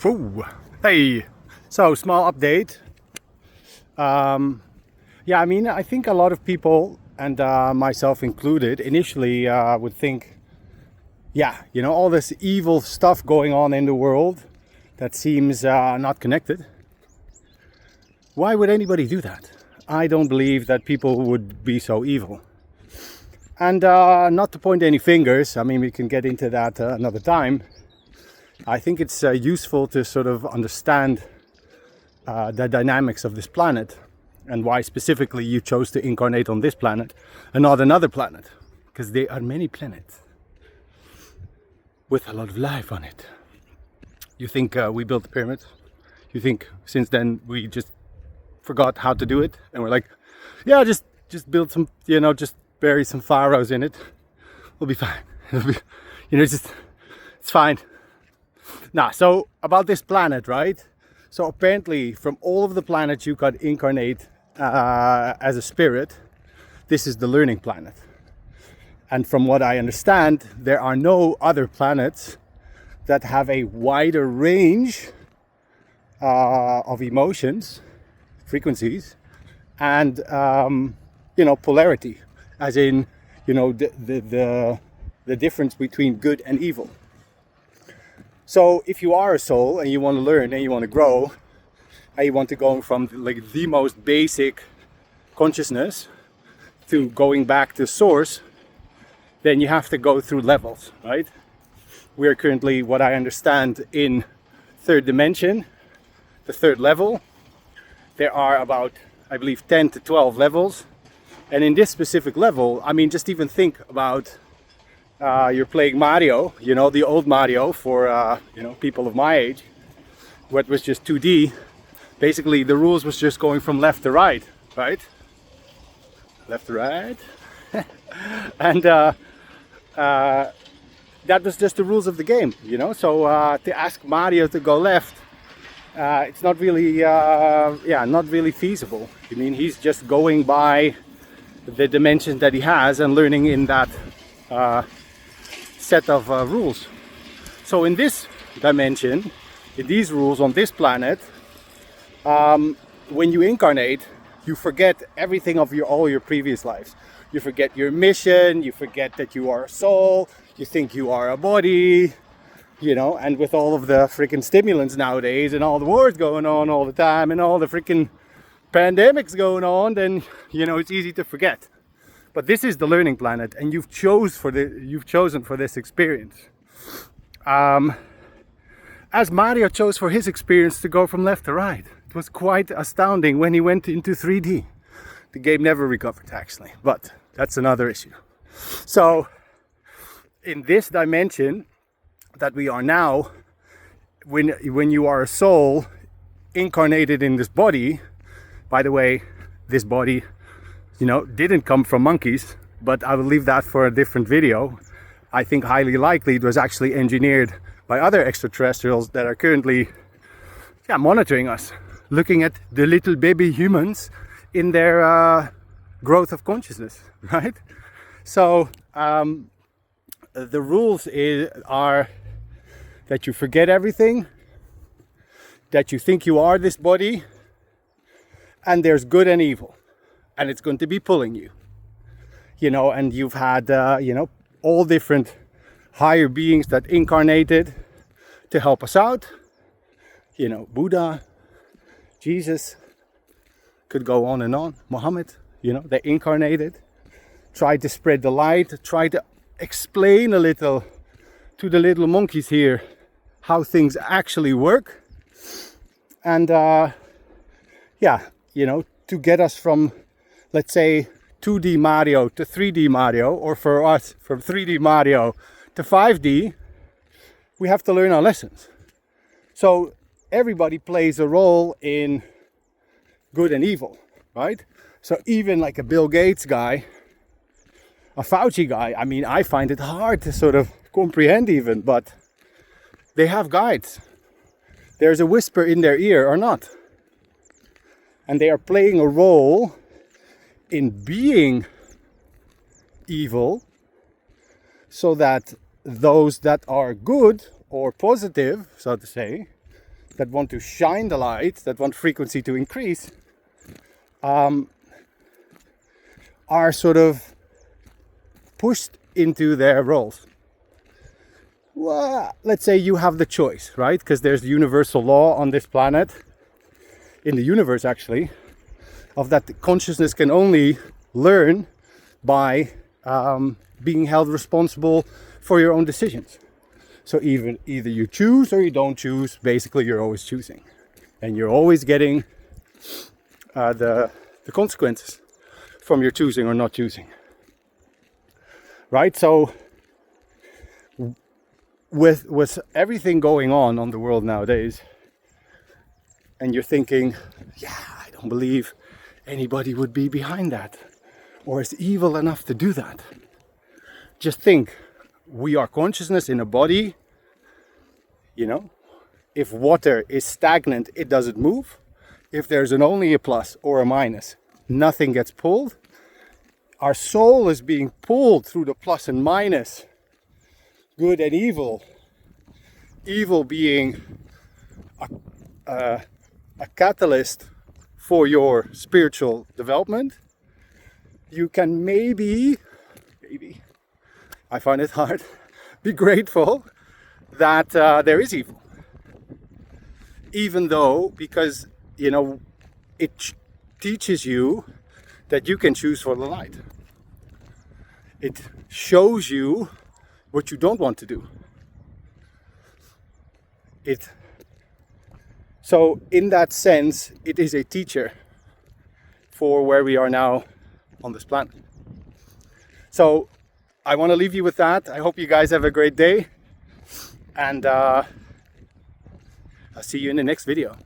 Ooh. Hey, so small update. Yeah, I mean, I think a lot of people, and myself included, initially would think, yeah, all this evil stuff going on in the world that seems not connected. Why would anybody do that? I don't believe that people would be so evil. And not to point any fingers, I mean, we can get into that another time. I think it's useful to sort of understand the dynamics of this planet and why specifically you chose to incarnate on this planet and not another planet. Because there are many planets with a lot of life on it. You think we built the pyramids? You think since then we just forgot how to do it? And we're like, yeah, just build some, just bury some pharaohs in it. We'll be fine. It's fine. Nah, so about this planet, right? So apparently from all of the planets you could incarnate as a spirit, this is the learning planet. And from what I understand, there are no other planets that have a wider range of emotions, frequencies, and polarity, as in the difference between good and evil. So if you are a soul and you want to learn and you want to grow and you want to go from like the most basic consciousness to going back to source, then you have to go through levels, right? We are currently, what I understand, in third dimension, the third level. There are about, I believe, 10 to 12 levels. And in this specific level, I mean, just even think about you're playing Mario, the old Mario for, people of my age, where it was just 2D. Basically, the rules was just going from left to right, right? Left to right. And that was just the rules of the game, So to ask Mario to go left, it's not really, not really feasible. I mean, he's just going by the dimensions that he has and learning in that set of rules. So in this dimension, in these rules on this planet, when you incarnate, you forget everything of all your previous lives. You forget your mission, you forget that you are a soul, you think you are a body, and with all of the freaking stimulants nowadays and all the wars going on all the time and all the freaking pandemics going on, then it's easy to forget. But this is the learning planet, and you've chosen for this experience. As Mario chose for his experience to go from left to right. It was quite astounding when he went into 3D. The game never recovered, actually, but that's another issue. So, in this dimension that we are now, when you are a soul incarnated in this body, by the way, this body didn't come from monkeys, but I will leave that for a different video. I think highly likely it was actually engineered by other extraterrestrials that are currently monitoring us, looking at the little baby humans in their growth of consciousness, right? So the rules are that you forget everything, that you think you are this body, and there's good and evil. And it's going to be pulling you, and you've had, all different higher beings that incarnated to help us out. Buddha, Jesus, could go on and on. Muhammad, they incarnated, tried to spread the light, tried to explain a little to the little monkeys here how things actually work. And, to get us from, let's say, 2D Mario to 3D Mario, or for us from 3D Mario to 5D, we have to learn our lessons. So everybody plays a role in good and evil, right? So even like a Bill Gates guy, a Fauci guy, I mean, I find it hard to sort of comprehend even, but they have guides. There's a whisper in their ear or not. And they are playing a role in being evil so that those that are good or positive, so to say, that want to shine the light, that want frequency to increase, are sort of pushed into their roles. Well, let's say you have the choice, right? Because there's the universal law on this planet, in the universe actually, of that the consciousness can only learn by being held responsible for your own decisions. So either you choose or you don't choose. Basically, you're always choosing, and you're always getting the consequences from your choosing or not choosing. Right? So with everything going on the world nowadays, and you're thinking, yeah, I don't believe anybody would be behind that or is evil enough to do that. Just think, we are consciousness in a body. You know, if water is stagnant, it doesn't move. If there's only a plus or a minus, nothing gets pulled. Our soul is being pulled through the plus and minus, good and evil. Evil being a catalyst for your spiritual development. You can maybe, I find it hard, be grateful that there is evil. Even though, because, you know, it teaches you that you can choose for the light. It shows you what you don't want to do. So in that sense, it is a teacher for where we are now on this planet. So I want to leave you with that. I hope you guys have a great day. And I'll see you in the next video.